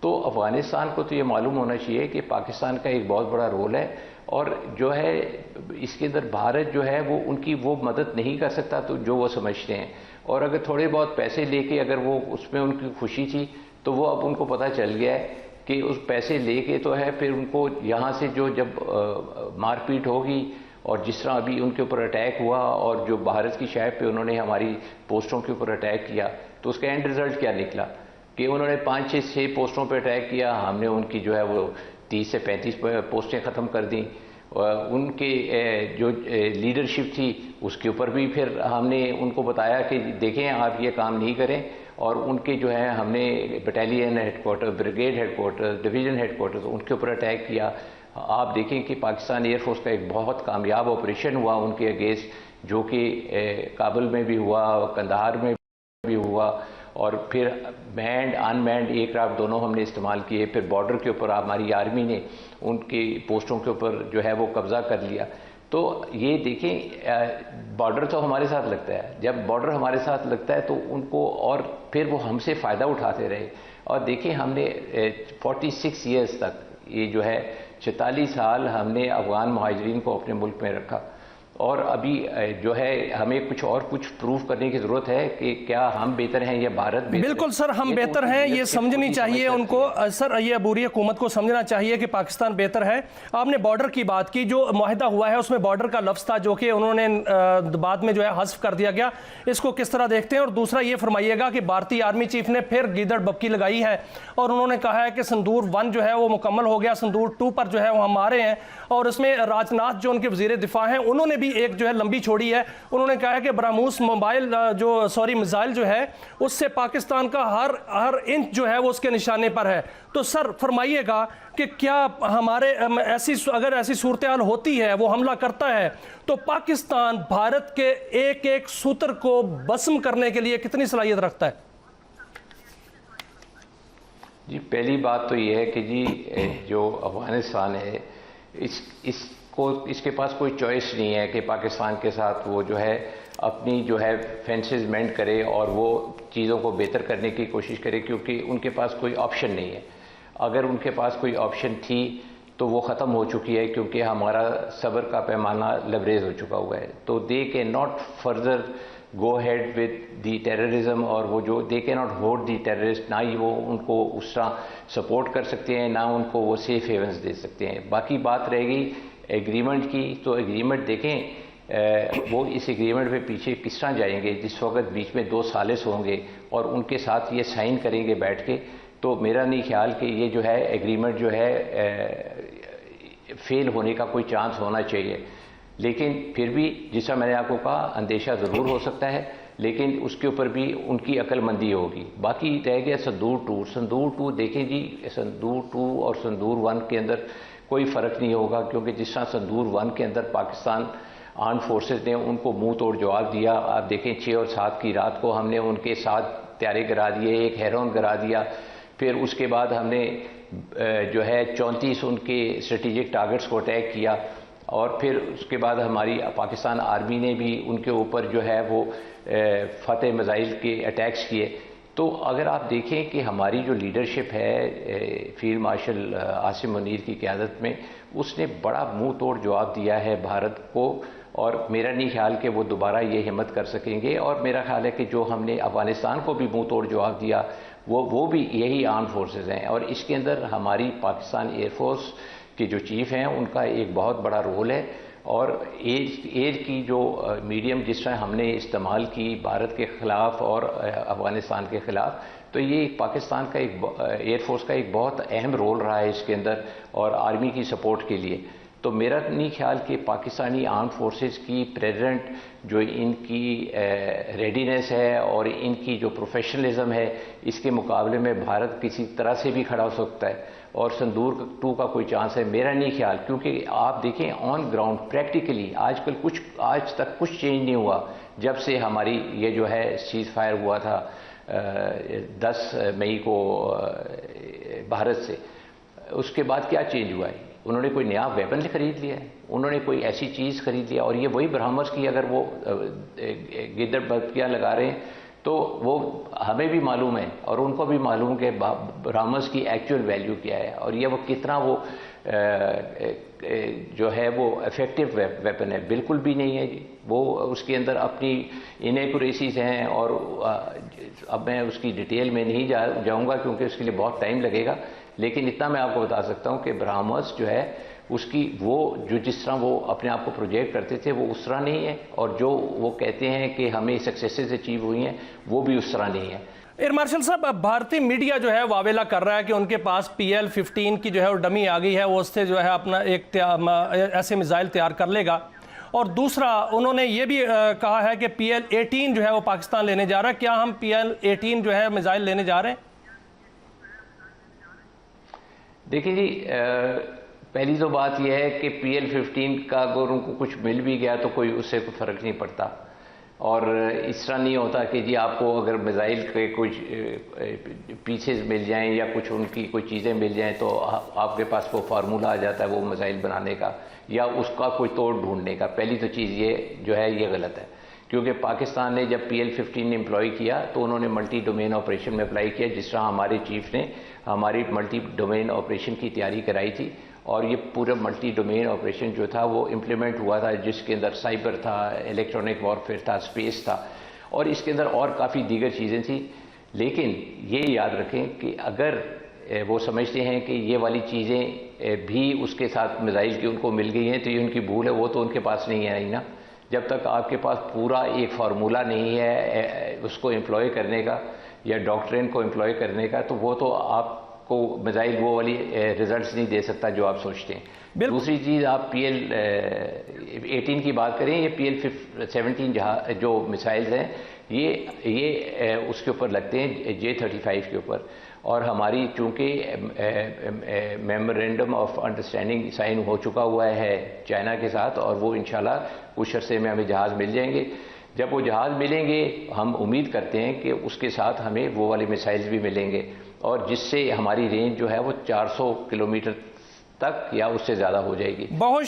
تو افغانستان کو تو یہ معلوم ہونا چاہیے کہ پاکستان کا ایک بہت بڑا رول ہے، اور جو ہے اس کے اندر بھارت جو ہے وہ ان کی وہ مدد نہیں کر سکتا تو جو وہ سمجھتے ہیں، اور اگر تھوڑے بہت پیسے لے کے اگر وہ اس میں ان کی خوشی تھی تو وہ اب ان کو پتہ چل گیا ہے کہ اس پیسے لے کے تو ہے پھر ان کو یہاں سے جو جب مار پیٹ ہوگی، اور جس طرح ابھی ان کے اوپر اٹیک ہوا اور جو بھارت کی شہر پہ انہوں نے ہماری پوسٹوں کے اوپر اٹیک کیا، تو اس کا اینڈ رزلٹ کیا نکلا کہ انہوں نے 5-6 پوسٹوں پہ اٹیک کیا، ہم نے ان کی جو ہے وہ 30 سے 35 پوسٹیں ختم کر دیں، ان کے جو لیڈرشپ تھی اس کے اوپر بھی پھر ہم نے ان کو بتایا کہ دیکھیں آپ یہ کام نہیں کریں، اور ان کے جو ہے ہم نے battalion headquarter, brigade headquarter, division headquarter ان کے اوپر اٹیک کیا۔ آپ دیکھیں کہ پاکستان ایئر فورس کا ایک بہت کامیاب آپریشن ہوا ان کے اگینسٹ، جو کہ کابل میں بھی ہوا، قندھار میں بھی ہوا، اور پھر مینڈ ان مینڈ ایئر کرافٹ دونوں ہم نے استعمال کیے، پھر بارڈر کے اوپر ہماری آرمی نے ان کی پوسٹوں کے اوپر جو ہے وہ قبضہ کر لیا۔ تو یہ دیکھیں بارڈر تو ہمارے ساتھ لگتا ہے، جب بارڈر ہمارے ساتھ لگتا ہے تو ان کو، اور پھر وہ ہم سے فائدہ اٹھاتے رہے، اور دیکھیں ہم نے 46 ایئرز تک، یہ جو ہے 46 سال ہم نے افغان مہاجرین کو اپنے ملک میں رکھا، اور ابھی جو ہے ہمیں کچھ پروف کرنے کی ضرورت ہے کہ کیا ہم بہتر ہیں یا بھارت بہتر ہے۔ بالکل سر، ہم بہتر ہیں یہ سمجھنی چاہیے ان کو، سر یہ عبوری حکومت کو سمجھنا چاہیے کہ پاکستان بہتر ہے۔ آپ نے بارڈر کی بات کی، جو معاہدہ ہوا ہے اس میں بارڈر کا لفظ تھا جو کہ انہوں نے بعد میں جو ہے حذف کر دیا گیا، اس کو کس طرح دیکھتے ہیں؟ اور دوسرا یہ فرمائیے گا کہ بھارتی آرمی چیف نے پھر گیدڑ ببکی لگائی ہے اور انہوں نے کہا ہے کہ سندور 1 جو ہے وہ مکمل ہو گیا، سندور 2 پر جو ہے وہ ہم آ رہے ہیں، اور اس میں راج ناتھ جو ان کے وزیر دفاع ہیں انہوں نے بھی ایک جو ہے لمبی چھوڑی ہے، انہوں نے کہا ہے کہ براموس میزائل جو ہے اس سے پاکستان کا ہر انچ جو ہے وہ اس کے نشانے پر ہے۔ تو سر فرمائیے گا کہ کیا ہمارے اگر ایسی صورتحال ہوتی ہے، وہ حملہ کرتا ہے، تو پاکستان بھارت کے ایک ایک سوتر کو بسم کرنے کے لیے کتنی صلاحیت رکھتا ہے؟ جی پہلی بات تو یہ ہے کہ جی جو افغانستان ہے اس کے پاس کوئی چوائس نہیں ہے کہ پاکستان کے ساتھ وہ جو ہے اپنی جو ہے فینسز مینڈ کرے اور وہ چیزوں کو بہتر کرنے کی کوشش کرے، کیونکہ ان کے پاس کوئی آپشن نہیں ہے۔ اگر ان کے پاس کوئی آپشن تھی تو وہ ختم ہو چکی ہے، کیونکہ ہمارا صبر کا پیمانہ لبریز ہو چکا ہوا ہے۔ تو دے کے not further go ahead with the terrorism, اور وہ جو دے کے ناٹ ہولڈ دی ٹیررسٹ، نہ ہی وہ ان کو اس طرح سپورٹ کر سکتے ہیں، نہ ان کو وہ سیف ہیونز دے سکتے ہیں۔ باقی بات رہ گئی ایگریمنٹ کی، تو ایگریمنٹ دیکھیں وہ اس ایگریمنٹ پہ پیچھے کس طرح جائیں گے، جس وقت بیچ میں 2 ثالث ہوں گے اور ان کے ساتھ یہ سائن کریں گے بیٹھ کے، تو میرا نہیں خیال کہ یہ جو ہے ایگریمنٹ جو ہے فیل ہونے کا کوئی چانس ہونا چاہیے۔ لیکن پھر بھی جیسا میں نے آپ کو کہا اندیشہ ضرور ہو سکتا ہے، لیکن اس کے اوپر بھی ان کی عقل مندی ہوگی۔ باقی رہ گیا سندور 2۔ سندور 2 دیکھیں جی، سندور 2 اور سندور 1 کے اندر کوئی فرق نہیں ہوگا، کیونکہ جس طرح سندور 1 کے اندر پاکستان آرم فورسز نے ان کو منہ توڑ جواب دیا۔ آپ دیکھیں 6 اور 7 کی رات کو ہم نے ان کے 7 طیارے گرا دیے، ایک ہیرون گرا دیا، پھر اس کے بعد ہم نے جو ہے 34 ان کے اسٹریٹجک ٹارگٹس کو اٹیک کیا، اور پھر اس کے بعد ہماری پاکستان آرمی نے بھی ان کے اوپر جو ہے وہ فتح میزائل کے اٹیکس کیے۔ تو اگر آپ دیکھیں کہ ہماری جو لیڈرشپ ہے فیلڈ مارشل عاصم منیر کی قیادت میں، اس نے بڑا منہ توڑ جواب دیا ہے بھارت کو، اور میرا نہیں خیال کہ وہ دوبارہ یہ ہمت کر سکیں گے۔ اور میرا خیال ہے کہ جو ہم نے افغانستان کو بھی منہ توڑ جواب دیا وہ بھی یہی آرم فورسز ہیں، اور اس کے اندر ہماری پاکستان ایئر فورس کے جو چیف ہیں ان کا ایک بہت بڑا رول ہے، اور ایئر کی جو میڈیم جس طرح ہم نے استعمال کی بھارت کے خلاف اور افغانستان کے خلاف، تو یہ پاکستان کا ایئر فورس کا ایک بہت اہم رول رہا ہے اس کے اندر، اور آرمی کی سپورٹ کے لیے۔ تو میرا نہیں خیال کہ پاکستانی آرم فورسز کی پریزنٹ جو ان کی ریڈینس ہے اور ان کی جو پروفیشنلزم ہے، اس کے مقابلے میں بھارت کسی طرح سے بھی کھڑا ہو سکتا ہے، اور سندور 2 کا کوئی چانس ہے میرا نہیں خیال، کیونکہ آپ دیکھیں آن گراؤنڈ پریکٹیکلی آج تک کچھ چینج نہیں ہوا جب سے ہماری یہ جو ہے سیز فائر ہوا تھا 10 مئی کو بھارت سے۔ اس کے بعد کیا چینج ہوا ہے؟ انہوں نے کوئی نیا ویپن خرید لیا ہے، انہوں نے کوئی ایسی چیز خرید لیا، اور یہ وہی برہمس کی اگر وہ گدڑ بکیاں لگا رہے ہیں تو وہ ہمیں بھی معلوم ہے اور ان کو بھی معلوم کہ برہمس کی ایکچوئل ویلیو کیا ہے اور یہ وہ کتنا وہ جو ہے وہ افیکٹو ویپن ہے. بالکل بھی نہیں ہے جی. وہ اس کے اندر اپنی انیکوریسیز ہیں اور اب میں اس کی ڈیٹیل میں نہیں جاؤں گا کیونکہ اس کے لیے بہت ٹائم لگے گا, لیکن اتنا میں آپ کو بتا سکتا ہوں کہ برہمس جو ہے اس کی وہ جو جس طرح وہ اپنے آپ کو پروجیکٹ کرتے تھے وہ اس طرح نہیں ہے, اور جو وہ کہتے ہیں کہ ہمیں سکسیسز اچیو ہوئی ہیں وہ بھی اس طرح نہیں ہے. ایئر مارشل صاحب, بھارتی میڈیا جو ہے واویلا کر رہا ہے کہ ان کے پاس PL-15 کی جو ہے وہ ڈمی آ گئی ہے, وہ اس سے جو ہے اپنا ایک ایسے میزائل تیار کر لے گا, اور دوسرا انہوں نے یہ بھی کہا ہے کہ PL-18 جو ہے وہ پاکستان لینے جا رہا ہے. کیا ہم PL-18 جو ہے میزائل لینے جا رہے ہیں؟ دیکھیں جی, پہلی تو بات یہ ہے کہ PL-15 کا اگر ان کو کچھ مل بھی گیا تو کوئی اس سے کوئی فرق نہیں پڑتا, اور اس طرح نہیں ہوتا کہ جی آپ کو اگر میزائل کے کچھ پیسز مل جائیں یا کچھ ان کی کوئی چیزیں مل جائیں تو آپ کے پاس وہ فارمولہ آ جاتا ہے وہ میزائل بنانے کا یا اس کا کوئی توڑ ڈھونڈنے کا. پہلی تو چیز یہ جو ہے یہ غلط ہے, کیونکہ پاکستان نے جب PL-15 نے امپلائی کیا تو انہوں نے ملٹی ڈومین آپریشن میں اپلائی کیا, جس طرح ہمارے چیف نے ہماری ملٹی ڈومین آپریشن کی تیاری کرائی تھی, اور یہ پورا ملٹی ڈومین آپریشن جو تھا وہ امپلیمنٹ ہوا تھا, جس کے اندر سائبر تھا, الیکٹرانک وارفیئر تھا, اسپیس تھا, اور اس کے اندر اور کافی دیگر چیزیں تھیں. لیکن یہ یاد رکھیں کہ اگر وہ سمجھتے ہیں کہ یہ والی چیزیں بھی اس کے ساتھ میزائل کی ان کو مل گئی ہیں تو یہ ان کی بھول ہے, وہ تو ان کے پاس نہیں ہے نا. جب تک آپ کے پاس پورا ایک فارمولہ نہیں ہے اس کو امپلائی کرنے کا یا ڈاکٹرین کو امپلائی کرنے کا, تو وہ تو آپ کو میزائل وہ والی ریزلٹس نہیں دے سکتا جو آپ سوچتے ہیں. دوسری چیز, آپ PL-18 کی بات کریں, یہ PL-17 جو میزائلز ہیں یہ اس کے اوپر لگتے ہیں J-35 کے اوپر, اور ہماری چونکہ میمورینڈم آف انڈرسٹینڈنگ سائن ہو چکا ہوا ہے چائنا کے ساتھ, اور وہ انشاءاللہ کچھ عرصے میں ہمیں جہاز مل جائیں گے. جب وہ جہاز ملیں گے ہم امید کرتے ہیں کہ اس کے ساتھ ہمیں وہ والے میزائلز بھی ملیں گے, اور جس سے ہماری رینج جو ہے وہ 400 کلومیٹر تک یا اس سے زیادہ ہو جائے گی. بہت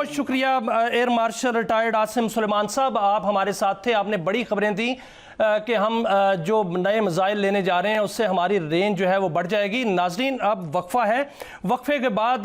شکریہ ایئر مارشل ریٹائرڈ عاصم سلیمان صاحب, آپ ہمارے ساتھ تھے. آپ نے بڑی خبریں دیں کہ ہم جو نئے میزائل لینے جا رہے ہیں اس سے ہماری رینج جو ہے وہ بڑھ جائے گی. ناظرین, اب وقفہ ہے, وقفے کے بعد